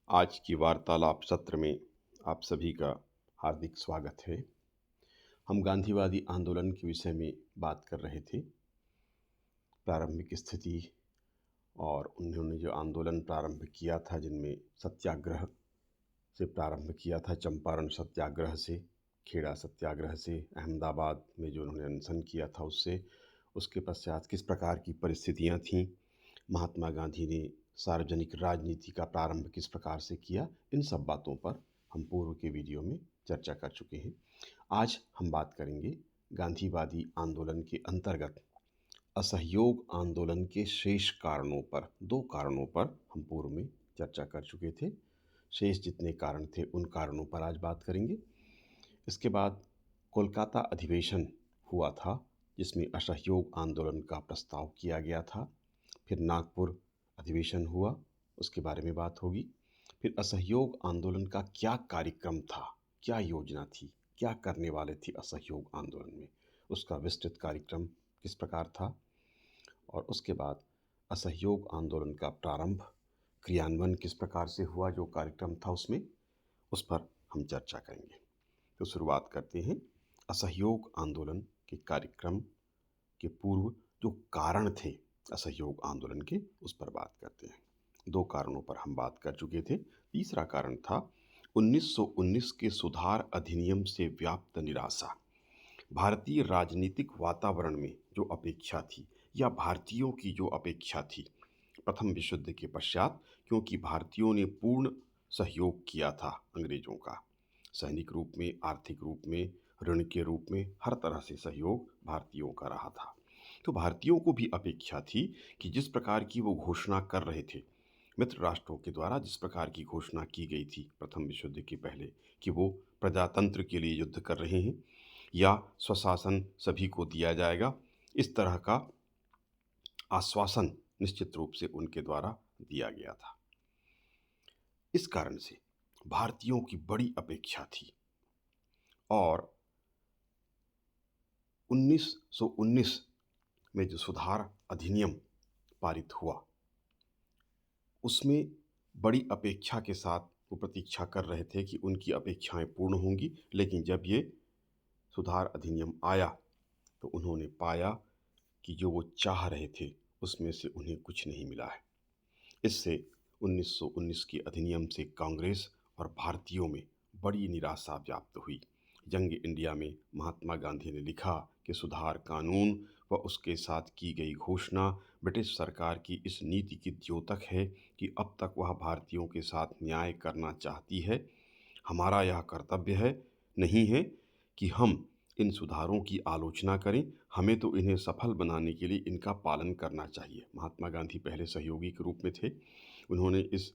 आज की वार्तालाप सत्र में आप सभी का हार्दिक स्वागत है। हम गांधीवादी आंदोलन के विषय में बात कर रहे थे। प्रारंभिक स्थिति और उन्होंने जो आंदोलन प्रारंभ किया था, जिनमें सत्याग्रह से प्रारंभ किया था, चंपारण सत्याग्रह से, खेड़ा सत्याग्रह से, अहमदाबाद में जो उन्होंने अनशन किया था उससे, उसके पश्चात किस प्रकार की परिस्थितियां थीं, महात्मा गांधी ने सार्वजनिक राजनीति का प्रारंभ किस प्रकार से किया, इन सब बातों पर हम पूर्व के वीडियो में चर्चा कर चुके हैं। आज हम बात करेंगे गांधीवादी आंदोलन के अंतर्गत असहयोग आंदोलन के शेष कारणों पर। दो कारणों पर हम पूर्व में चर्चा कर चुके थे। शेष जितने कारण थे उन कारणों पर आज बात करेंगे। इसके बाद कोलकाता अधिवेशन हुआ था, जिसमें असहयोग आंदोलन का प्रस्ताव किया गया था। फिर नागपुर अधिवेशन हुआ, उसके बारे में बात होगी। फिर असहयोग आंदोलन का क्या कार्यक्रम था, क्या योजना थी, क्या करने वाले थे असहयोग आंदोलन में, उसका विस्तृत कार्यक्रम किस प्रकार था। और उसके बाद असहयोग आंदोलन का प्रारंभ, क्रियान्वयन किस प्रकार से हुआ, जो कार्यक्रम था उसमें, उस पर हम चर्चा करेंगे। तो शुरुआत करते हैं असहयोग आंदोलन के कार्यक्रम के पूर्व जो कारण थे असहयोग आंदोलन के, उस पर बात करते हैं। दो कारणों पर हम बात कर चुके थे। तीसरा कारण था 1919 के सुधार अधिनियम से व्याप्त निराशा। भारतीय राजनीतिक वातावरण में जो अपेक्षा थी, या भारतीयों की जो अपेक्षा थी प्रथम विश्व युद्ध के पश्चात, क्योंकि भारतीयों ने पूर्ण सहयोग किया था अंग्रेजों का, सैनिक रूप में, आर्थिक रूप में, ऋण के रूप में, हर तरह से सहयोग भारतीयों का रहा था। तो भारतीयों को भी अपेक्षा थी कि जिस प्रकार की वो घोषणा कर रहे थे, मित्र राष्ट्रों के द्वारा जिस प्रकार की घोषणा की गई थी प्रथम विश्व युद्ध के पहले, कि वो प्रजातंत्र के लिए युद्ध कर रहे हैं या स्वशासन सभी को दिया जाएगा, इस तरह का आश्वासन निश्चित रूप से उनके द्वारा दिया गया था। इस कारण से भारतीयों की बड़ी अपेक्षा थी। और 1919 में जो सुधार अधिनियम पारित हुआ, उसमें बड़ी अपेक्षा के साथ वो प्रतीक्षा कर रहे थे कि उनकी अपेक्षाएं पूर्ण होंगी। लेकिन जब ये सुधार अधिनियम आया तो उन्होंने पाया कि जो वो चाह रहे थे उसमें से उन्हें कुछ नहीं मिला है। इससे 1919 के अधिनियम से कांग्रेस और भारतीयों में बड़ी निराशा व्याप्त हुई। यंग इंडिया में महात्मा गांधी ने लिखा कि सुधार कानून व उसके साथ की गई घोषणा ब्रिटिश सरकार की इस नीति की द्योतक है कि अब तक वह भारतीयों के साथ न्याय करना चाहती है। हमारा यह कर्तव्य है नहीं है कि हम इन सुधारों की आलोचना करें, हमें तो इन्हें सफल बनाने के लिए इनका पालन करना चाहिए। महात्मा गांधी पहले सहयोगी के रूप में थे। उन्होंने इस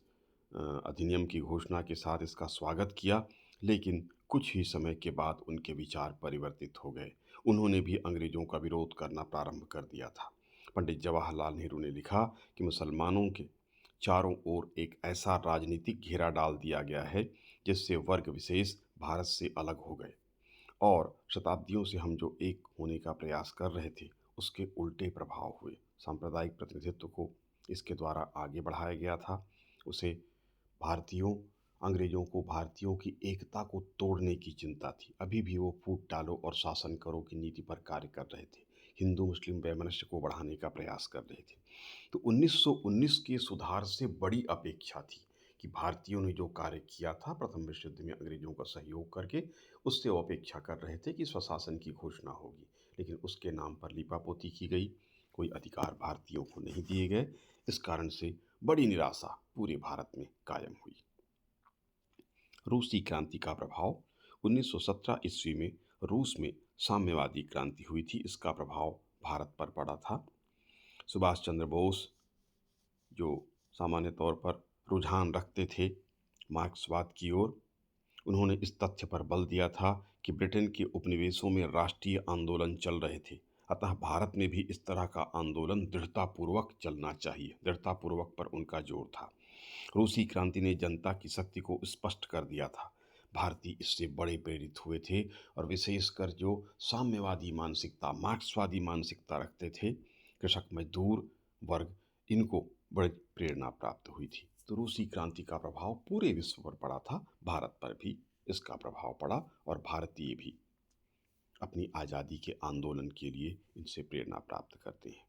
अधिनियम की घोषणा के साथ इसका स्वागत किया, लेकिन कुछ ही समय के बाद उनके विचार परिवर्तित हो गए। उन्होंने भी अंग्रेजों का विरोध करना प्रारंभ कर दिया था। पंडित जवाहरलाल नेहरू ने लिखा कि मुसलमानों के चारों ओर एक ऐसा राजनीतिक घेरा डाल दिया गया है जिससे वर्ग विशेष भारत से अलग हो गए, और शताब्दियों से हम जो एक होने का प्रयास कर रहे थे उसके उल्टे प्रभाव हुए। सांप्रदायिक प्रतिनिधित्व को इसके द्वारा आगे बढ़ाया गया था। उसे भारतीयों अंग्रेजों को भारतीयों की एकता को तोड़ने की चिंता थी। अभी भी वो फूट डालो और शासन करो की नीति पर कार्य कर रहे थे। हिंदू मुस्लिम वैमनस्य को बढ़ाने का प्रयास कर रहे थे। तो 1919 के सुधार से बड़ी अपेक्षा थी कि भारतीयों ने जो कार्य किया था प्रथम विश्व युद्ध में अंग्रेजों का सहयोग करके, उससे वो अपेक्षा कर रहे थे कि स्वशासन की घोषणा होगी। लेकिन उसके नाम पर लीपापोती की गई, कोई अधिकार भारतीयों को नहीं दिए गए। इस कारण से बड़ी निराशा पूरे भारत में कायम हुई। रूसी क्रांति का प्रभाव 1917 ईस्वी में रूस में साम्यवादी क्रांति हुई थी, इसका प्रभाव भारत पर पड़ा था। सुभाष चंद्र बोस जो सामान्य तौर पर रुझान रखते थे मार्क्सवाद की ओर, उन्होंने इस तथ्य पर बल दिया था कि ब्रिटेन के उपनिवेशों में राष्ट्रीय आंदोलन चल रहे थे, अतः भारत में भी इस तरह का आंदोलन दृढ़तापूर्वक चलना चाहिए। दृढ़तापूर्वक पर उनका जोर था। रूसी क्रांति ने जनता की शक्ति को स्पष्ट कर दिया था। भारतीय इससे बड़े प्रेरित हुए थे, और विशेषकर जो साम्यवादी मानसिकता, मार्क्सवादी मानसिकता रखते थे, कृषक मजदूर वर्ग, इनको बड़ी प्रेरणा प्राप्त हुई थी। तो रूसी क्रांति का प्रभाव पूरे विश्व पर पड़ा था, भारत पर भी इसका प्रभाव पड़ा और भारतीय भी अपनी आज़ादी के आंदोलन के लिए इनसे प्रेरणा प्राप्त करते हैं।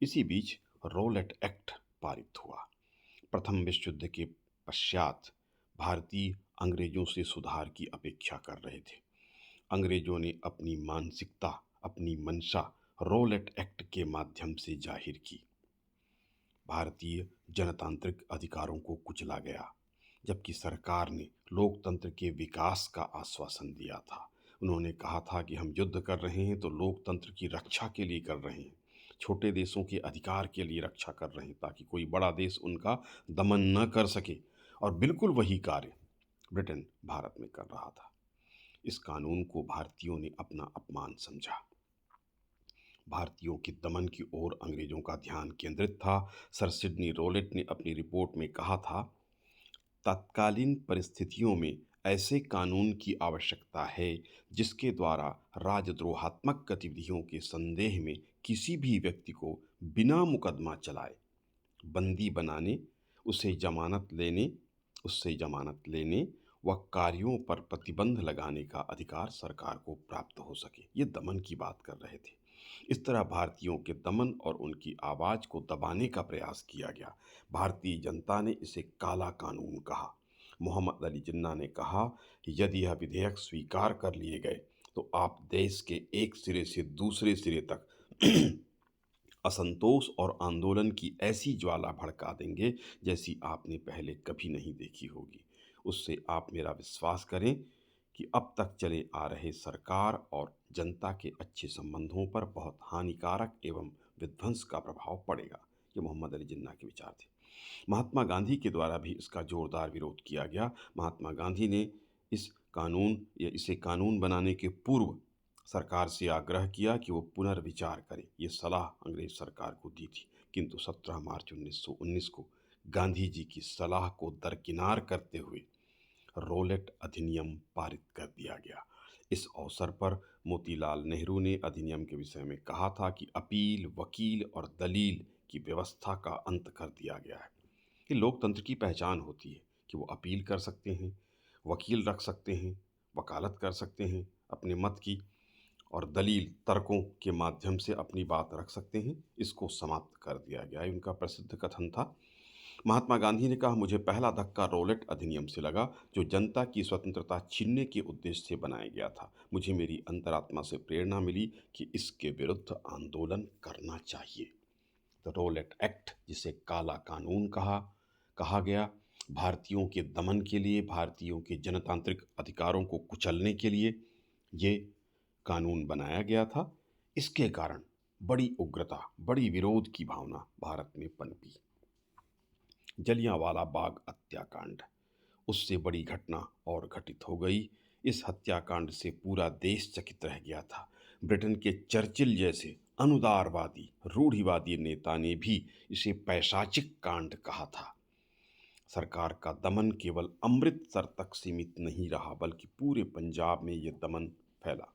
इसी बीच रोलेट एक्ट पारित हुआ। प्रथम विश्व युद्ध के पश्चात भारतीय अंग्रेजों से सुधार की अपेक्षा कर रहे थे। अंग्रेजों ने अपनी मानसिकता, अपनी मंशा रोलेट एक्ट के माध्यम से जाहिर की। भारतीय जनतांत्रिक अधिकारों को कुचला गया, जबकि सरकार ने लोकतंत्र के विकास का आश्वासन दिया था। उन्होंने कहा था कि हम युद्ध कर रहे हैं तो लोकतंत्र की रक्षा के लिए कर रहे हैं, छोटे देशों के अधिकार के लिए रक्षा कर रहे हैं, ताकि कोई बड़ा देश उनका दमन न कर सके। और बिल्कुल वही कार्य ब्रिटेन भारत में कर रहा था। इस कानून को भारतीयों ने अपना अपमान समझा। भारतीयों के दमन की ओर अंग्रेजों का ध्यान केंद्रित था। सर सिडनी रोलेट ने अपनी रिपोर्ट में कहा था, तत्कालीन परिस्थितियों में ऐसे कानून की आवश्यकता है जिसके द्वारा राजद्रोहात्मक गतिविधियों के संदेह में किसी भी व्यक्ति को बिना मुकदमा चलाए बंदी बनाने, उसे उससे जमानत लेने व कार्यों पर प्रतिबंध लगाने का अधिकार सरकार को प्राप्त हो सके। ये दमन की बात कर रहे थे। इस तरह भारतीयों के दमन और उनकी आवाज़ को दबाने का प्रयास किया गया। भारतीय जनता ने इसे काला कानून कहा। मोहम्मद अली जिन्ना ने कहा, यदि यह विधेयक स्वीकार कर लिए गए तो आप देश के एक सिरे से दूसरे सिरे तक असंतोष और आंदोलन की ऐसी ज्वाला भड़का देंगे जैसी आपने पहले कभी नहीं देखी होगी। उससे आप मेरा विश्वास करें कि अब तक चले आ रहे सरकार और जनता के अच्छे संबंधों पर बहुत हानिकारक एवं विध्वंस का प्रभाव पड़ेगा। ये मोहम्मद अली जिन्ना के विचार थे। महात्मा गांधी के द्वारा भी इसका जोरदार विरोध किया गया। महात्मा गांधी ने इसे कानून बनाने के पूर्व सरकार से आग्रह किया कि वो पुनर्विचार करे। ये सलाह अंग्रेज सरकार को दी थी, किंतु 17 मार्च 1919 को गांधी जी की सलाह को दरकिनार करते हुए रोलेट अधिनियम पारित कर दिया गया। इस अवसर पर मोतीलाल नेहरू ने अधिनियम के विषय में कहा था कि अपील, वकील और दलील की व्यवस्था का अंत कर दिया गया है। कि लोकतंत्र की पहचान होती है कि वो अपील कर सकते हैं, वकील रख सकते हैं, वकालत कर सकते हैं अपने मत की, और दलील तर्कों के माध्यम से अपनी बात रख सकते हैं। इसको समाप्त कर दिया गया है। उनका प्रसिद्ध कथन था, महात्मा गांधी ने कहा, मुझे पहला धक्का रोलेट अधिनियम से लगा, जो जनता की स्वतंत्रता छीनने के उद्देश्य से बनाया गया था। मुझे मेरी अंतरात्मा से प्रेरणा मिली कि इसके विरुद्ध आंदोलन करना चाहिए। द रोलेट एक्ट, जिसे काला कानून कहा गया, भारतीयों के दमन के लिए, भारतीयों के जनतांत्रिक अधिकारों को कुचलने के लिए ये कानून बनाया गया था। इसके कारण बड़ी उग्रता, बड़ी विरोध की भावना भारत में पनपी। जलियांवाला बाग हत्याकांड, उससे बड़ी घटना और घटित हो गई। इस हत्याकांड से पूरा देश चकित रह गया था। ब्रिटेन के चर्चिल जैसे अनुदारवादी, रूढ़िवादी नेता ने भी इसे पैशाचिक कांड कहा था। सरकार का दमन केवल अमृतसर तक सीमित नहीं रहा, बल्कि पूरे पंजाब में ये दमन फैला।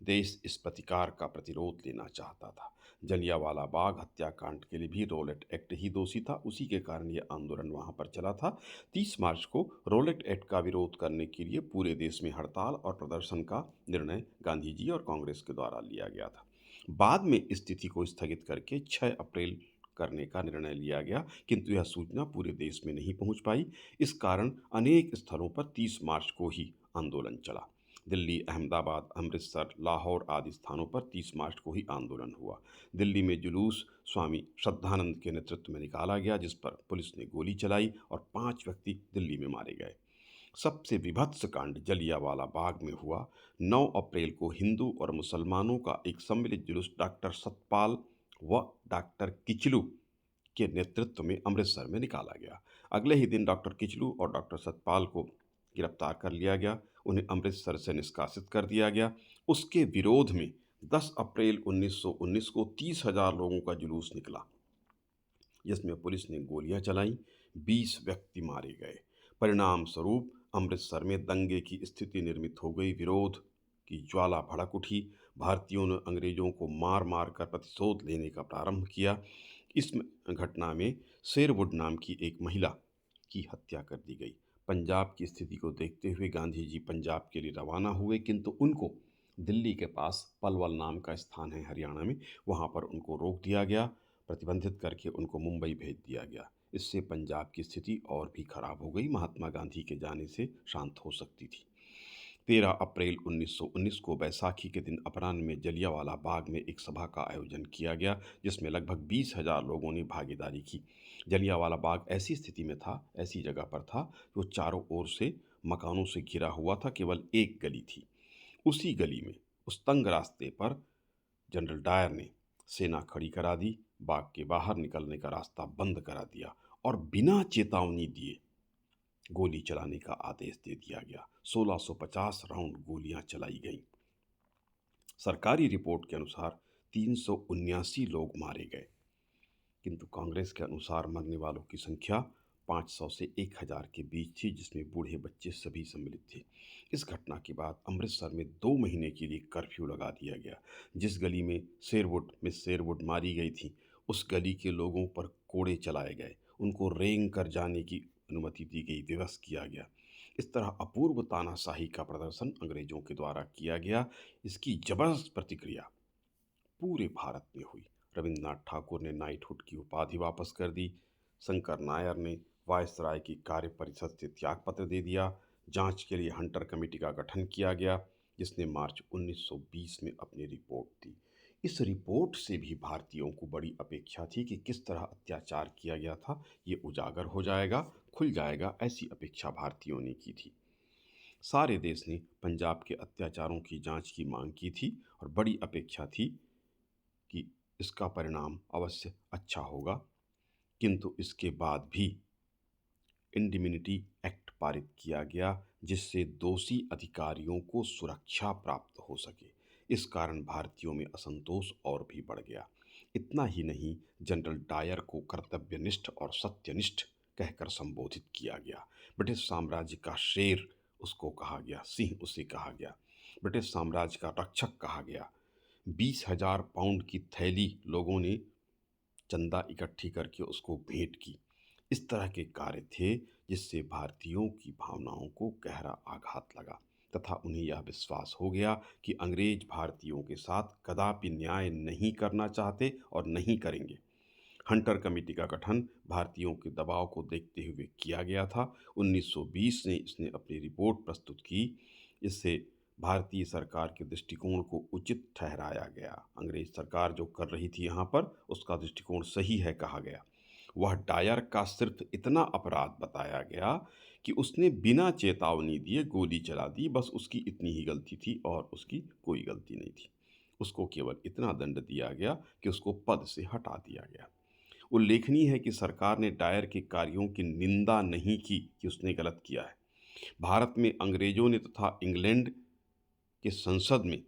देश इस प्रतिकार का प्रतिरोध लेना चाहता था। जलियांवाला बाग हत्याकांड के लिए भी रोलेट एक्ट ही दोषी था। उसी के कारण ये आंदोलन वहाँ पर चला था। 30 मार्च को रोलेट एक्ट का विरोध करने के लिए पूरे देश में हड़ताल और प्रदर्शन का निर्णय गांधी जी और कांग्रेस के द्वारा लिया गया था। बाद में इस तिथि को स्थगित करके 6 अप्रैल करने का निर्णय लिया गया, किंतु यह सूचना पूरे देश में नहीं पहुंच पाई। इस कारण अनेक स्थलों पर 30 मार्च को ही आंदोलन चला। दिल्ली, अहमदाबाद, अमृतसर, लाहौर आदि स्थानों पर 30 मार्च को ही आंदोलन हुआ। दिल्ली में जुलूस स्वामी श्रद्धानंद के नेतृत्व में निकाला गया, जिस पर पुलिस ने गोली चलाई और 5 व्यक्ति दिल्ली में मारे गए। सबसे विभत्स कांड जलियांवाला बाग में हुआ। 9 अप्रैल को हिंदू और मुसलमानों का एक सम्मिलित जुलूस डॉक्टर सतपाल व डॉक्टर किचलू के नेतृत्व में अमृतसर में निकाला गया। अगले ही दिन डॉक्टर किचलू और डॉक्टर सतपाल को गिरफ्तार कर लिया गया। उन्हें अमृतसर से निष्कासित कर दिया गया। उसके विरोध में 10 अप्रैल 1919 को 30,000 लोगों का जुलूस निकला, जिसमें पुलिस ने गोलियां चलाई, 20 व्यक्ति मारे गए। परिणाम स्वरूप अमृतसर में दंगे की स्थिति निर्मित हो गई। विरोध की ज्वाला भड़क उठी। भारतीयों ने अंग्रेजों को मार मार कर प्रतिशोध लेने का प्रारंभ किया। इस घटना में शेरवुड नाम की एक महिला की हत्या कर दी गई। पंजाब की स्थिति को देखते हुए गांधी जी पंजाब के लिए रवाना हुए, किंतु उनको दिल्ली के पास पलवल नाम का स्थान है हरियाणा में, वहाँ पर उनको रोक दिया गया, प्रतिबंधित करके उनको मुंबई भेज दिया गया। इससे पंजाब की स्थिति और भी खराब हो गई, महात्मा गांधी के जाने से शांत हो सकती थी। 13 अप्रैल 1919 को बैसाखी के दिन अपराह्न में जलियांवाला बाग में एक सभा का आयोजन किया गया, जिसमें लगभग 20,000 लोगों ने भागीदारी की। जलियांवाला बाग ऐसी स्थिति में था, ऐसी जगह पर था, जो चारों ओर से मकानों से घिरा हुआ था, केवल एक गली थी। उसी गली में, उस तंग रास्ते पर जनरल डायर ने सेना खड़ी करा दी, बाग के बाहर निकलने का रास्ता बंद करा दिया और बिना चेतावनी दिए गोली चलाने का आदेश दे दिया गया। 1650 राउंड गोलियां चलाई गईं। सरकारी रिपोर्ट के अनुसार 379 लोग मारे गए, किंतु कांग्रेस के अनुसार मरने वालों की संख्या 500 से 1000 के बीच थी, जिसमें बूढ़े बच्चे सभी सम्मिलित थे। इस घटना के बाद अमृतसर में 2 महीने के लिए कर्फ्यू लगा दिया गया। जिस गली में मिस शेरवुड मारी गई थी, उस गली के लोगों पर कोड़े चलाए गए, उनको रेंग कर जाने की अनुमति दी गई, विवश किया गया। इस तरह अपूर्व तानाशाही का प्रदर्शन अंग्रेजों के द्वारा किया गया। इसकी जबरदस्त प्रतिक्रिया पूरे भारत में हुई। रविन्द्रनाथ ठाकुर ने नाइटहुड की उपाधि वापस कर दी। शंकर नायर ने वायसराय की कार्य परिषद से त्यागपत्र दे दिया। जांच के लिए हंटर कमेटी का गठन किया गया, जिसने मार्च 1920 में अपनी रिपोर्ट दी। इस रिपोर्ट से भी भारतीयों को बड़ी अपेक्षा थी कि किस तरह अत्याचार किया गया था, ये उजागर हो जाएगा, खुल जाएगा, ऐसी अपेक्षा भारतीयों ने की थी। सारे देश ने पंजाब के अत्याचारों की जांच की मांग की थी और बड़ी अपेक्षा थी कि इसका परिणाम अवश्य अच्छा होगा, किंतु इसके बाद भी इंडिमिनिटी एक्ट पारित किया गया, जिससे दोषी अधिकारियों को सुरक्षा प्राप्त हो सके। इस कारण भारतीयों में असंतोष और भी बढ़ गया। इतना ही नहीं, जनरल डायर को कर्तव्यनिष्ठ और सत्यनिष्ठ कहकर संबोधित किया गया। ब्रिटिश साम्राज्य का शेर उसको कहा गया, सिंह उसे कहा गया, ब्रिटिश साम्राज्य का रक्षक कहा गया। 20,000 पाउंड की थैली लोगों ने चंदा इकट्ठी करके उसको भेंट की। इस तरह के कार्य थे जिससे भारतीयों की भावनाओं को गहरा आघात लगा तथा उन्हें यह विश्वास हो गया कि अंग्रेज भारतीयों के साथ कदापि न्याय नहीं करना चाहते और नहीं करेंगे। हंटर कमेटी का गठन भारतीयों के दबाव को देखते हुए किया गया था। 1920 में इसने अपनी रिपोर्ट प्रस्तुत की। इससे भारतीय सरकार के दृष्टिकोण को उचित ठहराया गया। अंग्रेज सरकार जो कर रही थी यहाँ पर, उसका दृष्टिकोण सही है कहा गया। वह डायर का सिर्फ इतना अपराध बताया गया कि उसने बिना चेतावनी दिए गोली चला दी, बस उसकी इतनी ही गलती थी और उसकी कोई गलती नहीं थी। उसको केवल इतना दंड दिया गया कि उसको पद से हटा दिया गया। उल्लेखनीय है कि सरकार ने डायर के कार्यों की निंदा नहीं की कि उसने गलत किया है। भारत में अंग्रेजों ने तथा इंग्लैंड के संसद में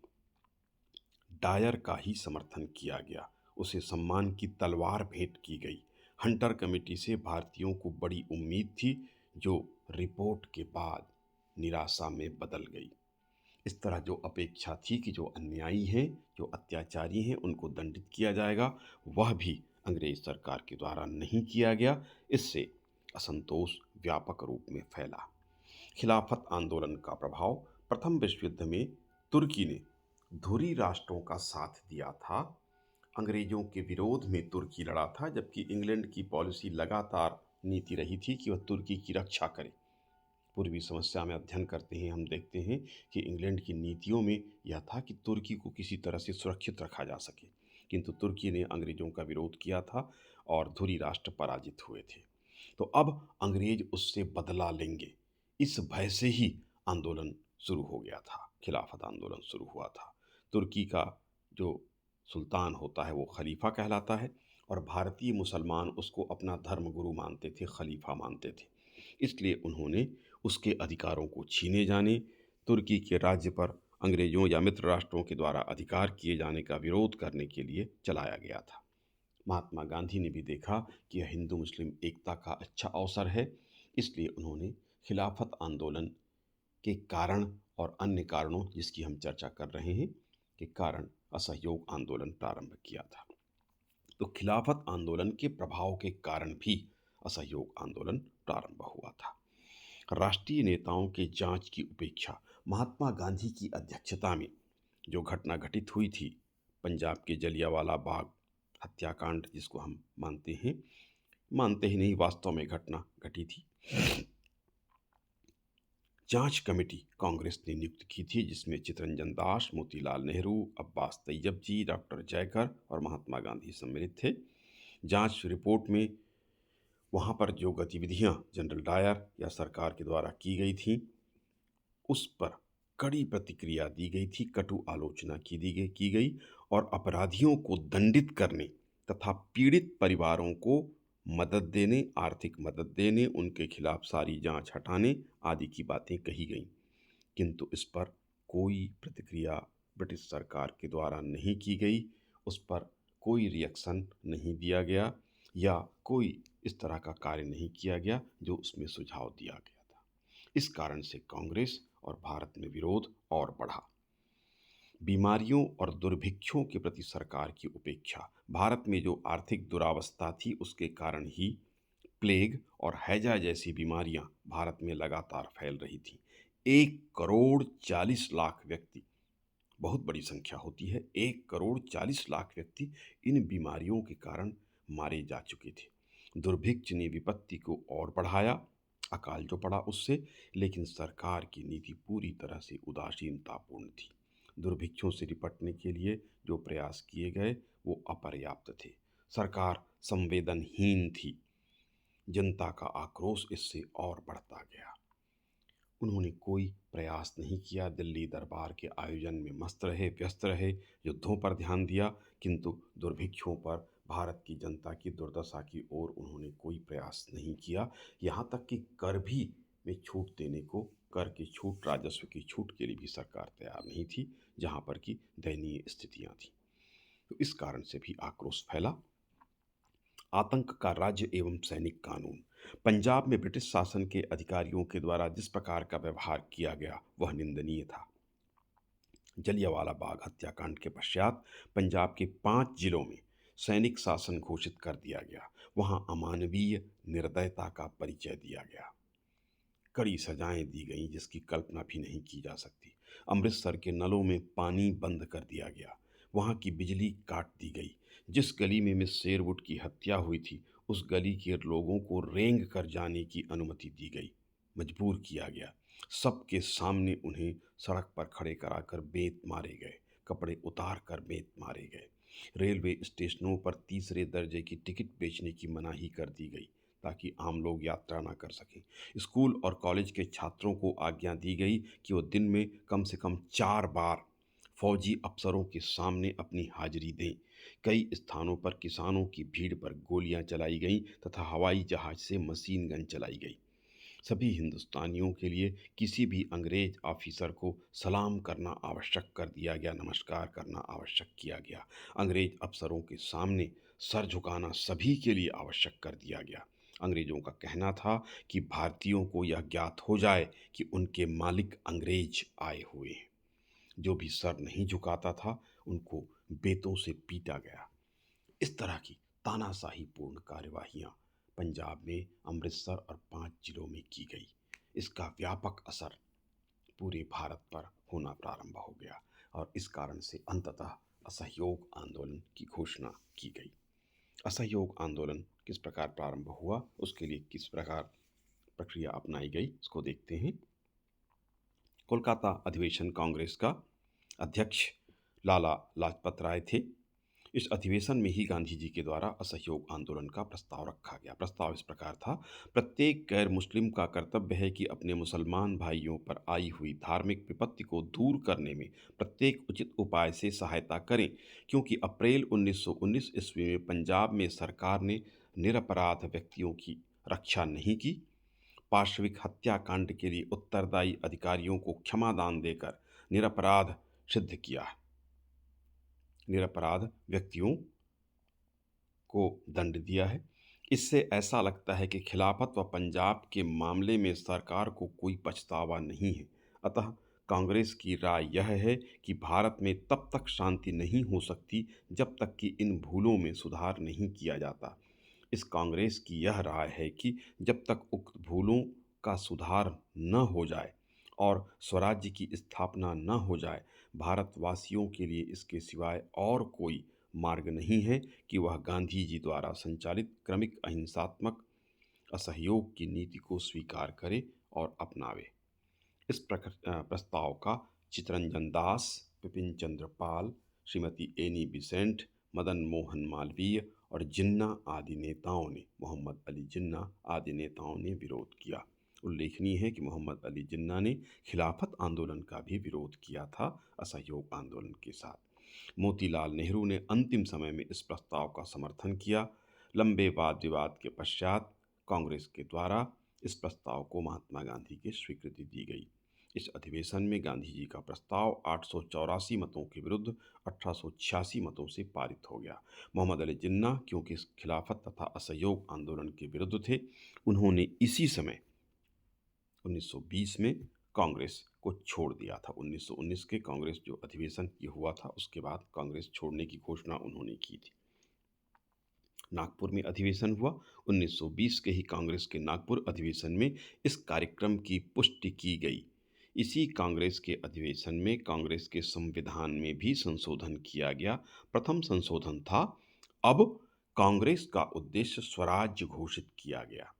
डायर का ही समर्थन किया गया। उसे सम्मान की तलवार भेंट की गई। हंटर कमेटी से भारतीयों को बड़ी उम्मीद थी, जो रिपोर्ट के बाद निराशा में बदल गई। इस तरह जो अपेक्षा थी कि जो अन्यायी हैं, जो अत्याचारी हैं, उनको दंडित किया जाएगा, वह भी अंग्रेज सरकार के द्वारा नहीं किया गया। इससे असंतोष व्यापक रूप में फैला। खिलाफत आंदोलन का प्रभाव। प्रथम विश्व युद्ध में तुर्की ने धुरी राष्ट्रों का साथ दिया था। अंग्रेजों के विरोध में तुर्की लड़ा था, जबकि इंग्लैंड की पॉलिसी लगातार नीति रही थी कि वह तुर्की की रक्षा करे। पूर्वी समस्या में अध्ययन करते हैं, हम देखते हैं कि इंग्लैंड की नीतियों में यह था कि तुर्की को किसी तरह से सुरक्षित रखा जा सके, किंतु तुर्की ने अंग्रेजों का विरोध किया था और धुरी राष्ट्र पराजित हुए थे। तो अब अंग्रेज उससे बदला लेंगे, इस भय से ही आंदोलन शुरू हो गया था, खिलाफत आंदोलन शुरू हुआ था। तुर्की का जो सुल्तान होता है वो खलीफा कहलाता है और भारतीय मुसलमान उसको अपना धर्म गुरु मानते थे, खलीफा मानते थे। इसलिए उन्होंने उसके अधिकारों को छीने जाने, तुर्की के राज्य पर अंग्रेजों या मित्र राष्ट्रों के द्वारा अधिकार किए जाने का विरोध करने के लिए चलाया गया था। महात्मा गांधी ने भी देखा कि यह हिंदू मुस्लिम एकता का अच्छा अवसर है, इसलिए उन्होंने खिलाफत आंदोलन के कारण और अन्य कारणों जिसकी हम चर्चा कर रहे हैं के कारण असहयोग आंदोलन प्रारंभ किया था। तो खिलाफत आंदोलन के प्रभाव के कारण भी असहयोग आंदोलन प्रारंभ हुआ था। राष्ट्रीय नेताओं के जांच की उपेक्षा, महात्मा गांधी की अध्यक्षता में जो घटना घटित हुई थी, पंजाब के जलियांवाला बाग हत्याकांड, जिसको हम मानते ही नहीं, वास्तव में घटना घटी थी। जांच कमेटी कांग्रेस ने नियुक्त की थी, जिसमें चितरंजन दास, मोतीलाल नेहरू, अब्बास तैयब जी, डॉक्टर जयकर और महात्मा गांधी सम्मिलित थे। जांच रिपोर्ट में वहां पर जो गतिविधियां जनरल डायर या सरकार के द्वारा की गई थी, उस पर कड़ी प्रतिक्रिया दी गई थी, कटु आलोचना की गई और अपराधियों को दंडित करने तथा पीड़ित परिवारों को मदद देने, आर्थिक मदद देने, उनके खिलाफ सारी जांच हटाने आदि की बातें कही गईं। किंतु इस पर कोई प्रतिक्रिया ब्रिटिश सरकार के द्वारा नहीं की गई, उस पर कोई रिएक्शन नहीं दिया गया या कोई इस तरह का कार्य नहीं किया गया जो उसमें सुझाव दिया गया था। इस कारण से कांग्रेस और भारत में विरोध और बढ़ा। बीमारियों और दुर्भिक्षों के प्रति सरकार की उपेक्षा, भारत में जो आर्थिक दुरावस्था थी उसके कारण ही प्लेग और हैजा जैसी बीमारियां भारत में लगातार फैल रही थीं। 1 करोड़ 40 लाख व्यक्ति, बहुत बड़ी संख्या होती है, 1 करोड़ 40 लाख व्यक्ति इन बीमारियों के कारण मारे जा चुके थे। दुर्भिक्ष ने विपत्ति को और बढ़ाया, अकाल जो पड़ा उससे, लेकिन सरकार की नीति पूरी तरह से उदासीनतापूर्ण थी। दुर्भिक्षों से निपटने के लिए जो प्रयास किए गए वो अपर्याप्त थे। सरकार संवेदनहीन थी। जनता का आक्रोश इससे और बढ़ता गया। उन्होंने कोई प्रयास नहीं किया, दिल्ली दरबार के आयोजन में मस्त रहे, व्यस्त रहे, युद्धों पर ध्यान दिया, किंतु दुर्भिक्षों पर, भारत की जनता की दुर्दशा की ओर उन्होंने कोई प्रयास नहीं किया। यहाँ तक कि कर भी में छूट देने को, कर की छूट, राजस्व की छूट के लिए भी सरकार तैयार नहीं थी, जहाँ पर कि दयनीय स्थितियाँ थीं। तो इस कारण से भी आक्रोश फैला। आतंक का राज्य एवं सैनिक कानून, पंजाब में ब्रिटिश शासन के अधिकारियों के द्वारा जिस प्रकार का व्यवहार किया गया वह निंदनीय था। जलियांवाला बाग हत्याकांड के पश्चात पंजाब के 5 जिलों में सैनिक शासन घोषित कर दिया गया। वहां अमानवीय निर्दयता का परिचय दिया गया। कड़ी सजाएं दी गईं जिसकी कल्पना भी नहीं की जा सकती। अमृतसर के नलों में पानी बंद कर दिया गया। वहां की बिजली काट दी गई। जिस गली में मिस शेरवुड की हत्या हुई थी, उस गली के लोगों को रेंग कर जाने की अनुमति दी गई, मजबूर किया गया। सबके सामने उन्हें सड़क पर खड़े कराकर बेत मारे गए, कपड़े उतार कर बेत मारे गए। रेलवे स्टेशनों पर तीसरे दर्जे की टिकट बेचने की मनाही कर दी गई ताकि आम लोग यात्रा न कर सकें। स्कूल और कॉलेज के छात्रों को आज्ञा दी गई कि वो दिन में कम से कम 4 बार फौजी अफसरों के सामने अपनी हाजिरी दें। कई स्थानों पर किसानों की भीड़ पर गोलियां चलाई गईं तथा हवाई जहाज से मशीन गन चलाई गई। सभी हिंदुस्तानियों के लिए किसी भी अंग्रेज ऑफिसर को सलाम करना आवश्यक कर दिया गया, नमस्कार करना आवश्यक किया गया। अंग्रेज अफसरों के सामने सर झुकाना सभी के लिए आवश्यक कर दिया गया। अंग्रेजों का कहना था कि भारतीयों को यह ज्ञात हो जाए कि उनके मालिक अंग्रेज आए हुए हैं। जो भी सर नहीं झुकाता था उनको बेतों से पीटा गया। इस तरह की तानाशाहीपूर्ण कार्यवाहियां पंजाब में अमृतसर और 5 जिलों में की गई। इसका व्यापक असर पूरे भारत पर होना प्रारंभ हो गया और इस कारण से अंततः असहयोग आंदोलन की घोषणा की गई। असहयोग आंदोलन किस प्रकार प्रारंभ हुआ, उसके लिए किस प्रकार प्रक्रिया अपनाई गई, उसको देखते हैं। कोलकाता अधिवेशन कांग्रेस का अध्यक्ष लाला लाजपत राय थे। इस अधिवेशन में ही गांधी जी के द्वारा असहयोग आंदोलन का प्रस्ताव रखा गया। प्रस्ताव इस प्रकार था: प्रत्येक गैर मुस्लिम का कर्तव्य है कि अपने मुसलमान भाइयों पर आई हुई धार्मिक विपत्ति को दूर करने में प्रत्येक उचित उपाय से सहायता करें, क्योंकि अप्रैल 1919 ईस्वी में पंजाब में सरकार ने निरपराध व्यक्तियों की रक्षा नहीं की। पार्श्विक हत्याकांड के लिए उत्तरदायी अधिकारियों को क्षमादान देकर निरपराध सिद्ध किया है। निरपराध व्यक्तियों को दंड दिया है। इससे ऐसा लगता है कि खिलाफत व पंजाब के मामले में सरकार को कोई पछतावा नहीं है। अतः कांग्रेस की राय यह है कि भारत में तब तक शांति नहीं हो सकती जब तक कि इन भूलों में सुधार नहीं किया जाता। इस कांग्रेस की यह राय है कि जब तक उक्त भूलों का सुधार न हो जाए और स्वराज्य की स्थापना न हो जाए, भारतवासियों के लिए इसके सिवाय और कोई मार्ग नहीं है कि वह गांधी जी द्वारा संचालित क्रमिक अहिंसात्मक असहयोग की नीति को स्वीकार करे और अपनावे। इस प्रस्ताव का चितरंजन दास, विपिन चंद्र पाल, श्रीमती एनी बिसेंट, मदन मोहन मालवीय और जिन्ना आदि नेताओं ने मोहम्मद अली जिन्ना आदि नेताओं ने विरोध किया। उल्लेखनीय है कि मोहम्मद अली जिन्ना ने खिलाफत आंदोलन का भी विरोध किया था असहयोग आंदोलन के साथ। मोतीलाल नेहरू ने अंतिम समय में इस प्रस्ताव का समर्थन किया। लंबे वाद विवाद के पश्चात कांग्रेस के द्वारा इस प्रस्ताव को महात्मा गांधी की स्वीकृति दी गई। इस अधिवेशन में गांधी जी का प्रस्ताव 884 मतों के विरुद्ध 1886 मतों से पारित हो गया। मोहम्मद अली जिन्ना क्योंकि इस खिलाफत तथा असहयोग आंदोलन के विरुद्ध थे, उन्होंने इसी समय 1920 में कांग्रेस को छोड़ दिया था। 1919 के कांग्रेस जो अधिवेशन ये हुआ था, उसके बाद कांग्रेस छोड़ने की घोषणा उन्होंने की थी। नागपुर में अधिवेशन हुआ। 1920 के ही कांग्रेस के नागपुर अधिवेशन में इस कार्यक्रम की पुष्टि की गई। इसी कांग्रेस के अधिवेशन में कांग्रेस के संविधान में भी संशोधन किया गया। प्रथम संशोधन था, अब कांग्रेस का उद्देश्य स्वराज्य घोषित किया गया।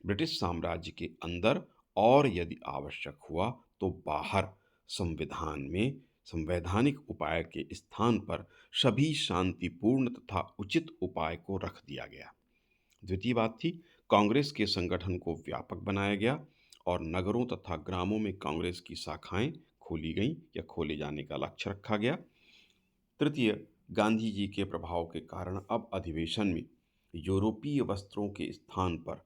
ब्रिटिश साम्राज्य के अंदर और यदि आवश्यक हुआ तो बाहर संविधान में संवैधानिक उपाय के स्थान पर सभी शांतिपूर्ण तथा उचित उपाय को रख दिया गया। द्वितीय बात थी, कांग्रेस के संगठन को व्यापक बनाया गया और नगरों तथा ग्रामों में कांग्रेस की शाखाएं खोली गईं या खोले जाने का लक्ष्य रखा गया। तृतीय, गांधी जी के प्रभाव के कारण अब अधिवेशन में यूरोपीय वस्त्रों के स्थान पर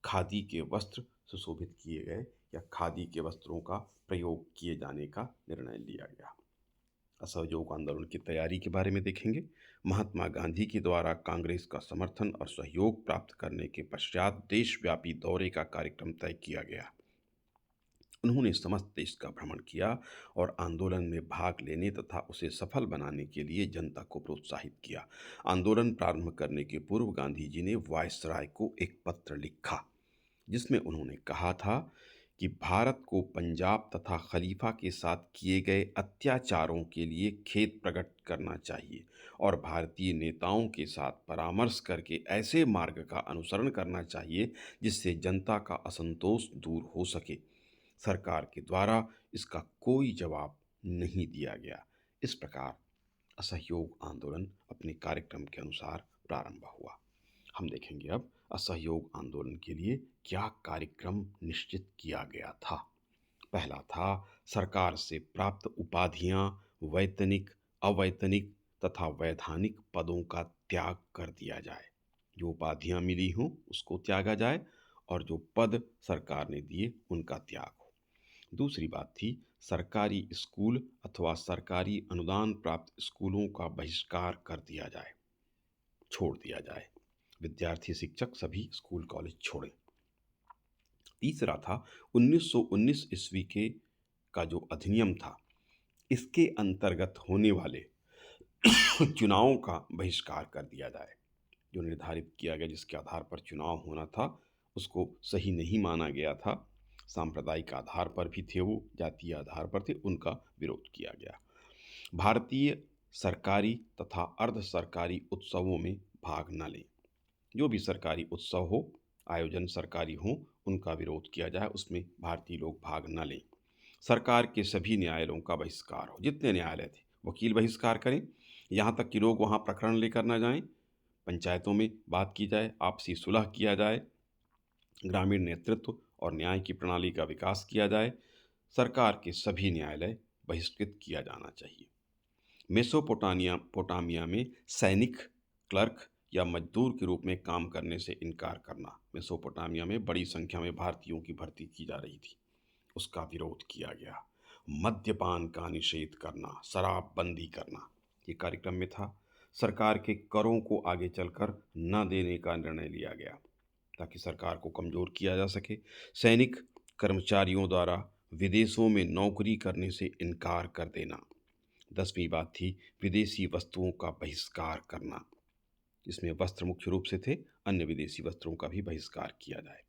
खादी के वस्त्र सुशोभित किए गए या खादी के वस्त्रों का प्रयोग किए जाने का निर्णय लिया गया। असहयोग आंदोलन की तैयारी के बारे में देखेंगे। महात्मा गांधी के द्वारा कांग्रेस का समर्थन और सहयोग प्राप्त करने के पश्चात देशव्यापी दौरे का कार्यक्रम तय किया गया। उन्होंने समस्त देश का भ्रमण किया और आंदोलन में भाग लेने तथा उसे सफल बनाने के लिए जनता को प्रोत्साहित किया। आंदोलन प्रारंभ करने के पूर्व गांधी जी ने वायसराय को एक पत्र लिखा, जिसमें उन्होंने कहा था कि भारत को पंजाब तथा खलीफा के साथ किए गए अत्याचारों के लिए खेद प्रकट करना चाहिए और भारतीय नेताओं के साथ परामर्श करके ऐसे मार्ग का अनुसरण करना चाहिए जिससे जनता का असंतोष दूर हो सके। सरकार के द्वारा इसका कोई जवाब नहीं दिया गया। इस प्रकार असहयोग आंदोलन अपने कार्यक्रम के अनुसार प्रारंभ हुआ। हम देखेंगे अब असहयोग आंदोलन के लिए क्या कार्यक्रम निश्चित किया गया था। पहला था, सरकार से प्राप्त उपाधियां वैतनिक, अवैतनिक तथा वैधानिक पदों का त्याग कर दिया जाए। जो उपाधियां मिली हों उसको त्यागा जाए और जो पद सरकार ने दिए उनका त्याग हो। दूसरी बात थी, सरकारी स्कूल अथवा सरकारी अनुदान प्राप्त स्कूलों का बहिष्कार कर दिया जाए, छोड़ दिया जाए। विद्यार्थी शिक्षक सभी स्कूल कॉलेज छोड़ें। तीसरा था, 1919 ईस्वी के का जो अधिनियम था, इसके अंतर्गत होने वाले चुनावों का बहिष्कार कर दिया जाए। जो निर्धारित किया गया जिसके आधार पर चुनाव होना था उसको सही नहीं माना गया था। सांप्रदायिक आधार पर भी थे, वो जातीय आधार पर थे, उनका विरोध किया गया। भारतीय सरकारी तथा अर्ध सरकारी उत्सवों में भाग न लें। जो भी सरकारी उत्सव हो, आयोजन सरकारी हो, उनका विरोध किया जाए, उसमें भारतीय लोग भाग न लें। सरकार के सभी न्यायालयों का बहिष्कार हो, जितने न्यायालय थे वकील बहिष्कार करें, यहाँ तक कि लोग वहाँ प्रकरण लेकर न जाएं। पंचायतों में बात की जाए, आपसी सुलह किया जाए, ग्रामीण नेतृत्व और न्याय की प्रणाली का विकास किया जाए। सरकार के सभी न्यायालय बहिष्कृत किया जाना चाहिए। मेसोपोटामिया में सैनिक, क्लर्क या मजदूर के रूप में काम करने से इनकार करना। मेसोपोटामिया में बड़ी संख्या में भारतीयों की भर्ती की जा रही थी, उसका विरोध किया गया। मद्यपान का निषेध करना, शराबबंदी करना, ये कार्यक्रम में था। सरकार के करों को आगे चलकर न देने का निर्णय लिया गया ताकि सरकार को कमज़ोर किया जा सके। सैनिक कर्मचारियों द्वारा विदेशों में नौकरी करने से इनकार कर देना। 10वीं बात थी, विदेशी वस्तुओं का बहिष्कार करना। जिसमें वस्त्र मुख्य रूप से थे, अन्य विदेशी वस्त्रों का भी बहिष्कार किया जाए।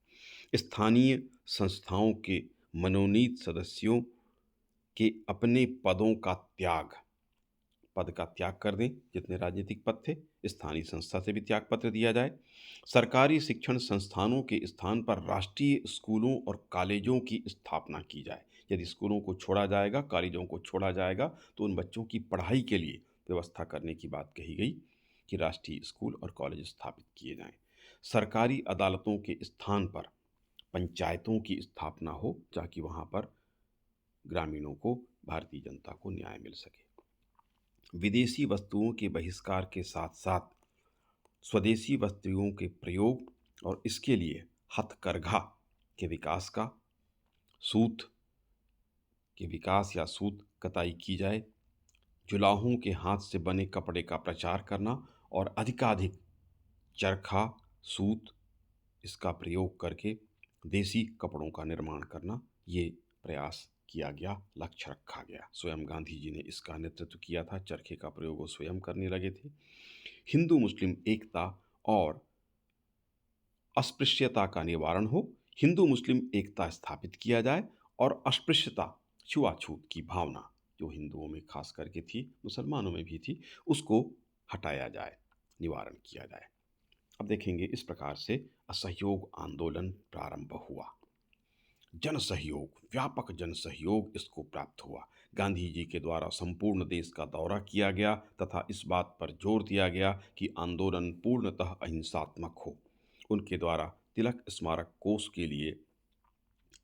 स्थानीय संस्थाओं के मनोनीत सदस्यों के अपने पद का त्याग कर दें। जितने राजनीतिक पद थे, स्थानीय संस्था से भी त्याग पत्र दिया जाए। सरकारी शिक्षण संस्थानों के स्थान पर राष्ट्रीय स्कूलों और कॉलेजों की स्थापना की जाए। यदि स्कूलों को छोड़ा जाएगा, कॉलेजों को छोड़ा जाएगा, तो उन बच्चों की पढ़ाई के लिए व्यवस्था करने की बात कही गई कि राष्ट्रीय स्कूल और कॉलेज स्थापित किए जाएं। सरकारी अदालतों के स्थान पर पंचायतों की स्थापना हो, ताकि वहाँ पर ग्रामीणों को, भारतीय जनता को न्याय मिल सके। विदेशी वस्तुओं के बहिष्कार के साथ साथ स्वदेशी वस्तुओं के प्रयोग और इसके लिए हथकरघा के विकास का, सूत के विकास या सूत कताई की जाए। जुलाहों के हाथ से बने कपड़े का प्रचार करना और अधिकाधिक चरखा, सूत इसका प्रयोग करके देसी कपड़ों का निर्माण करना, ये प्रयास किया गया, लक्ष्य रखा गया। स्वयं गांधी जी ने इसका नेतृत्व किया था। चरखे का प्रयोग वो स्वयं करने लगे थे। हिंदू मुस्लिम एकता और अस्पृश्यता का निवारण हो, हिंदू मुस्लिम एकता स्थापित किया जाए और अस्पृश्यता, छुआछूत की भावना जो हिंदुओं में खास करके थी, मुसलमानों में भी थी, उसको हटाया जाए, निवारण किया जाए। अब देखेंगे इस प्रकार से असहयोग आंदोलन प्रारंभ हुआ। जन सहयोग, व्यापक जन सहयोग इसको प्राप्त हुआ। गांधी जी के द्वारा संपूर्ण देश का दौरा किया गया तथा इस बात पर जोर दिया गया कि आंदोलन पूर्णतः अहिंसात्मक हो। उनके द्वारा तिलक स्मारक कोष के लिए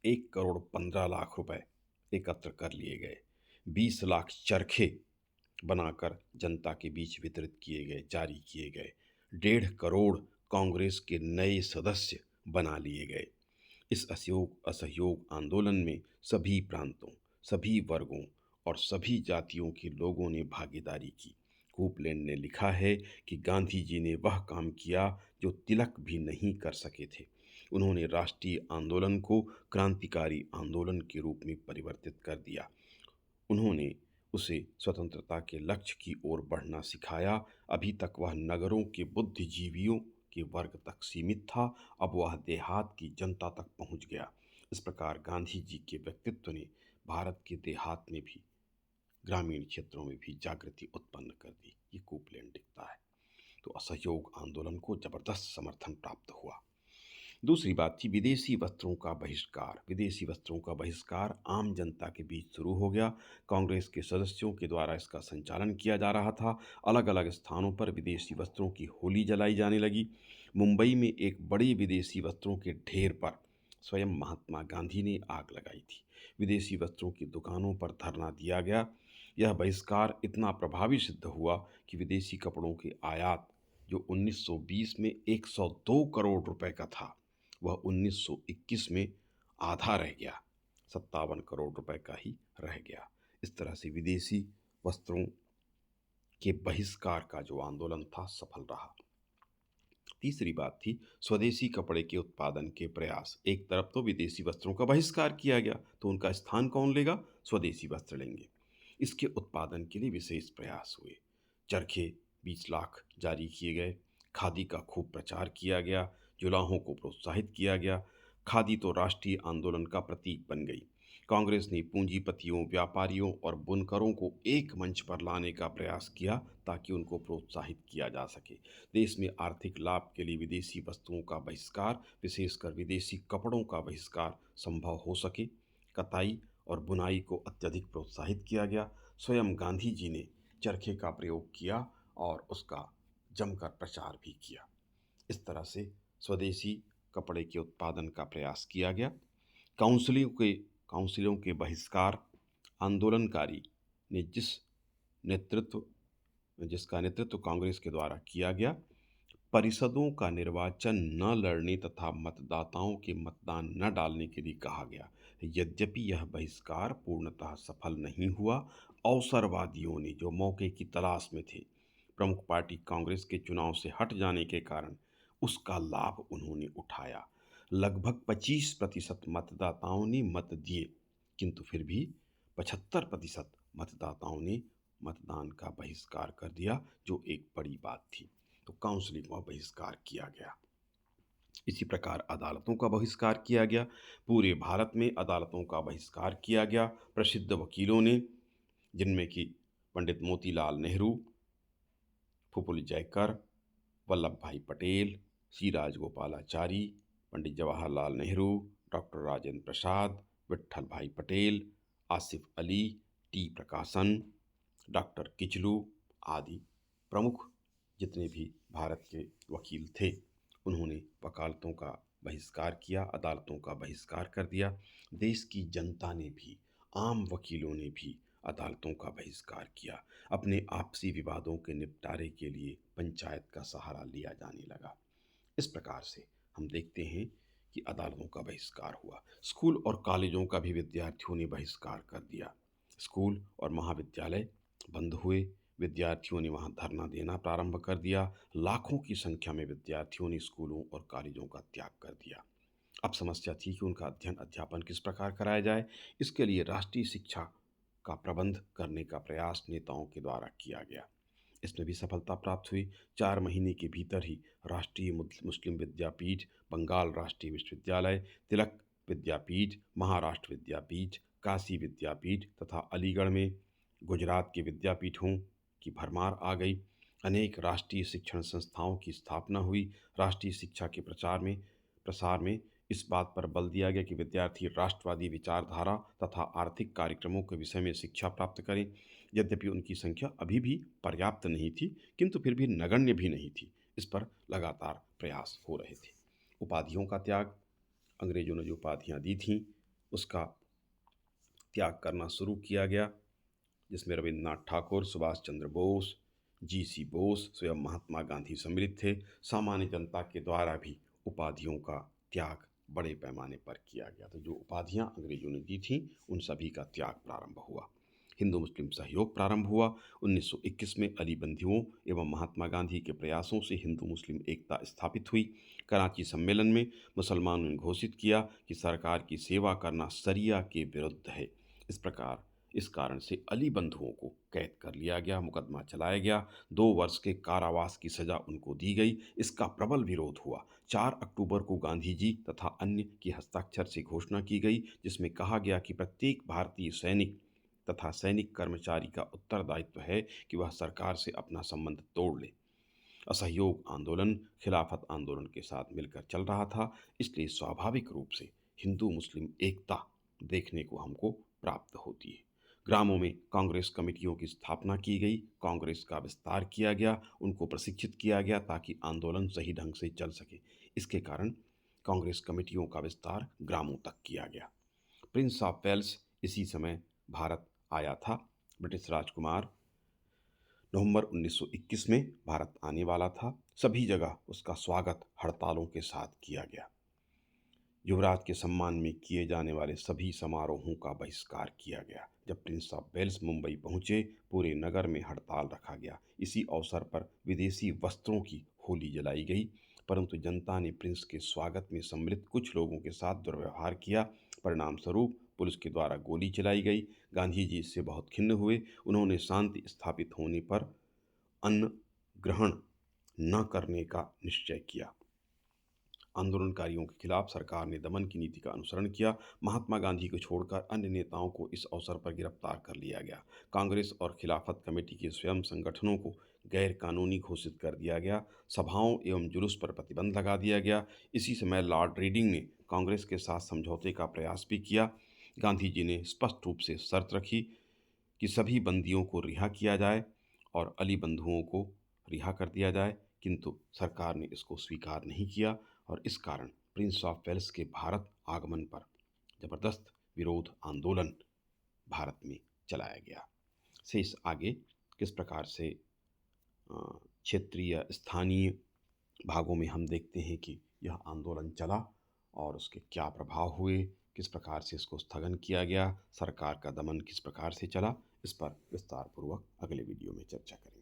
1,15,00,000 रुपए एकत्र कर लिए गए। 20 लाख चरखे बनाकर जनता के बीच वितरित किए गए, जारी किए गए। 1.5 करोड़ कांग्रेस के नए सदस्य बना लिए गए। इस असहयोग आंदोलन में सभी प्रांतों, सभी वर्गों और सभी जातियों के लोगों ने भागीदारी की। कूपलैंड ने लिखा है कि गांधी जी ने वह काम किया जो तिलक भी नहीं कर सके थे। उन्होंने राष्ट्रीय आंदोलन को क्रांतिकारी आंदोलन के रूप में परिवर्तित कर दिया। उन्होंने उसे स्वतंत्रता के लक्ष्य की ओर बढ़ना सिखाया। अभी तक वह नगरों के बुद्धिजीवियों के वर्ग तक सीमित था, अब वह देहात की जनता तक पहुंच गया। इस प्रकार गांधी जी के व्यक्तित्व ने भारत के देहात में भी, ग्रामीण क्षेत्रों में भी जागृति उत्पन्न कर दी। ये कूपलैंड लिखता है। तो असहयोग आंदोलन को जबरदस्त समर्थन प्राप्त हुआ। दूसरी बात थी विदेशी वस्त्रों का बहिष्कार। विदेशी वस्त्रों का बहिष्कार आम जनता के बीच शुरू हो गया। कांग्रेस के सदस्यों के द्वारा इसका संचालन किया जा रहा था। अलग अलग स्थानों पर विदेशी वस्त्रों की होली जलाई जाने लगी। मुंबई में एक बड़े विदेशी वस्त्रों के ढेर पर स्वयं महात्मा गांधी ने आग लगाई थी। विदेशी वस्त्रों की दुकानों पर धरना दिया गया। यह बहिष्कार इतना प्रभावी सिद्ध हुआ कि विदेशी कपड़ों के आयात, जो 1920 में 102 करोड़ रुपए का था, वह 1921 में आधा रह गया, 57 करोड़ रुपए का ही रह गया। इस तरह से विदेशी वस्त्रों के बहिष्कार का जो आंदोलन था सफल रहा। तीसरी बात थी स्वदेशी कपड़े के उत्पादन के प्रयास। एक तरफ तो विदेशी वस्त्रों का बहिष्कार किया गया, तो उनका स्थान कौन लेगा? स्वदेशी वस्त्र लेंगे। इसके उत्पादन के लिए विशेष प्रयास हुए। चरखे 20 लाख जारी किए गए। खादी का खूब प्रचार किया गया। जुलाहों को प्रोत्साहित किया गया। खादी तो राष्ट्रीय आंदोलन का प्रतीक बन गई। कांग्रेस ने पूंजीपतियों, व्यापारियों और बुनकरों को एक मंच पर लाने का प्रयास किया ताकि उनको प्रोत्साहित किया जा सके। देश में आर्थिक लाभ के लिए विदेशी वस्तुओं का बहिष्कार, विशेषकर विदेशी कपड़ों का बहिष्कार संभव हो सके। कताई और बुनाई को अत्यधिक प्रोत्साहित किया गया। स्वयं गांधी जी ने चरखे का प्रयोग किया और उसका जमकर प्रचार भी किया। इस तरह से स्वदेशी कपड़े के उत्पादन का प्रयास किया गया। काउंसिलों के बहिष्कार, आंदोलनकारी ने जिसका नेतृत्व कांग्रेस के द्वारा किया गया। परिषदों का निर्वाचन न लड़ने तथा मतदाताओं के मतदान न डालने के लिए कहा गया। यद्यपि यह बहिष्कार पूर्णतः सफल नहीं हुआ। अवसरवादियों ने, जो मौके की तलाश में थे, प्रमुख पार्टी कांग्रेस के चुनाव से हट जाने के कारण उसका लाभ उन्होंने उठाया। लगभग 25% मतदाताओं ने मत दिए, किंतु फिर भी 75% मतदाताओं ने मतदान का बहिष्कार कर दिया, जो एक बड़ी बात थी। तो काउंसलिंग का बहिष्कार किया गया। इसी प्रकार अदालतों का बहिष्कार किया गया। पूरे भारत में अदालतों का बहिष्कार किया गया। प्रसिद्ध वकीलों ने, जिनमें कि पंडित मोतीलाल नेहरू, फुफुली जयकर, वल्लभ भाई पटेल, सी राजगोपालाचारी, पंडित जवाहरलाल नेहरू, डॉक्टर राजेंद्र प्रसाद, विट्ठल भाई पटेल, आसिफ अली, टी प्रकाशन, डॉक्टर किचलू आदि प्रमुख जितने भी भारत के वकील थे, उन्होंने वकालतों का बहिष्कार किया, अदालतों का बहिष्कार कर दिया। देश की जनता ने भी, आम वकीलों ने भी अदालतों का बहिष्कार किया। अपने आपसी विवादों के निपटारे के लिए पंचायत का सहारा लिया जाने लगा। इस प्रकार से हम देखते हैं कि अदालतों का बहिष्कार हुआ। स्कूल और कॉलेजों का भी विद्यार्थियों ने बहिष्कार कर दिया। स्कूल और महाविद्यालय बंद हुए। विद्यार्थियों ने वहाँ धरना देना प्रारंभ कर दिया। लाखों की संख्या में विद्यार्थियों ने स्कूलों और कॉलेजों का त्याग कर दिया। अब समस्या थी कि उनका अध्ययन अध्यापन किस प्रकार कराया जाए। इसके लिए राष्ट्रीय शिक्षा का प्रबंध करने का प्रयास नेताओं के द्वारा किया गया। इसमें भी सफलता प्राप्त हुई। 4 महीने के भीतर ही राष्ट्रीय मुस्लिम विद्यापीठ, बंगाल राष्ट्रीय विश्वविद्यालय, तिलक विद्यापीठ, महाराष्ट्र विद्यापीठ, काशी विद्यापीठ तथा अलीगढ़ में गुजरात के विद्यापीठों की भरमार आ गई। अनेक राष्ट्रीय शिक्षण संस्थाओं की स्थापना हुई। राष्ट्रीय शिक्षा के प्रसार में इस बात पर बल दिया गया कि विद्यार्थी राष्ट्रवादी विचारधारा तथा आर्थिक कार्यक्रमों के विषय में शिक्षा प्राप्त करें। यद्यपि उनकी संख्या अभी भी पर्याप्त नहीं थी, किंतु फिर भी नगण्य भी नहीं थी। इस पर लगातार प्रयास हो रहे थे। उपाधियों का त्याग, अंग्रेजों ने जो उपाधियाँ दी थीं उसका त्याग करना शुरू किया गया, जिसमें रविन्द्रनाथ ठाकुर, सुभाष चंद्र बोस, जी.सी. बोस, स्वयं महात्मा गांधी सम्मिलित थे। सामान्य जनता के द्वारा भी उपाधियों का त्याग बड़े पैमाने पर किया गया। तो जो उपाधियां अंग्रेजों ने दी थीं उन सभी का त्याग प्रारंभ हुआ। हिंदू मुस्लिम सहयोग प्रारंभ हुआ। 1921 में अली बंधुओं एवं महात्मा गांधी के प्रयासों से हिंदू मुस्लिम एकता स्थापित हुई। कराची सम्मेलन में मुसलमानों ने घोषित किया कि सरकार की सेवा करना शरिया के विरुद्ध है। इस कारण से अली बंधुओं को कैद कर लिया गया, मुकदमा चलाया गया। 2 वर्ष के कारावास की सजा उनको दी गई। इसका प्रबल विरोध हुआ। 4 अक्टूबर को गांधी जी तथा अन्य के हस्ताक्षर से घोषणा की गई, जिसमें कहा गया कि प्रत्येक भारतीय सैनिक तथा सैनिक कर्मचारी का उत्तरदायित्व है कि वह सरकार से अपना संबंध तोड़ ले। असहयोग आंदोलन खिलाफत आंदोलन के साथ मिलकर चल रहा था, इसलिए स्वाभाविक रूप से हिंदू मुस्लिम एकता देखने को हमको प्राप्त होती है। ग्रामों में कांग्रेस कमेटियों की स्थापना की गई, कांग्रेस का विस्तार किया गया, उनको प्रशिक्षित किया गया ताकि आंदोलन सही ढंग से चल सके। इसके कारण कांग्रेस कमेटियों का विस्तार ग्रामों तक किया गया। प्रिंस ऑफ वेल्स इसी समय भारत आया था। ब्रिटिश राजकुमार नवंबर 1921 में भारत आने वाला था। सभी जगह उसका स्वागत हड़तालों के साथ किया गया। युवराज के सम्मान में किए जाने वाले सभी समारोहों का बहिष्कार किया गया। जब प्रिंस ऑफ वेल्स मुंबई पहुंचे, पूरे नगर में हड़ताल रखा गया। इसी अवसर पर विदेशी वस्त्रों की होली जलाई गई, परंतु जनता ने प्रिंस के स्वागत में सम्मिलित कुछ लोगों के साथ दुर्व्यवहार किया। परिणाम स्वरूप पुलिस के द्वारा गोली चलाई गई। गांधी जी इससे बहुत खिन्न हुए। उन्होंने शांति स्थापित होने पर अन्न ग्रहण न करने का निश्चय किया। आंदोलनकारियों के खिलाफ सरकार ने दमन की नीति का अनुसरण किया। महात्मा गांधी को छोड़कर अन्य नेताओं को इस अवसर पर गिरफ्तार कर लिया गया। कांग्रेस और खिलाफत कमेटी के स्वयं संगठनों को गैर कानूनी घोषित कर दिया गया। सभाओं एवं जुलूस पर प्रतिबंध लगा दिया गया। इसी समय लॉर्ड रीडिंग ने कांग्रेस के साथ समझौते का प्रयास भी किया। गांधी जी ने स्पष्ट रूप से शर्त रखी कि सभी बंदियों को रिहा किया जाए और अली बंधुओं को रिहा कर दिया जाए, किंतु सरकार ने इसको स्वीकार नहीं किया और इस कारण प्रिंस ऑफ वेल्स के भारत आगमन पर जबरदस्त विरोध आंदोलन भारत में चलाया गया। शेष आगे किस प्रकार से क्षेत्रीय स्थानीय भागों में हम देखते हैं कि यह आंदोलन चला और उसके क्या प्रभाव हुए, किस प्रकार से इसको स्थगन किया गया, सरकार का दमन किस प्रकार से चला, इस पर विस्तार पूर्वक अगले वीडियो में चर्चा करेंगे।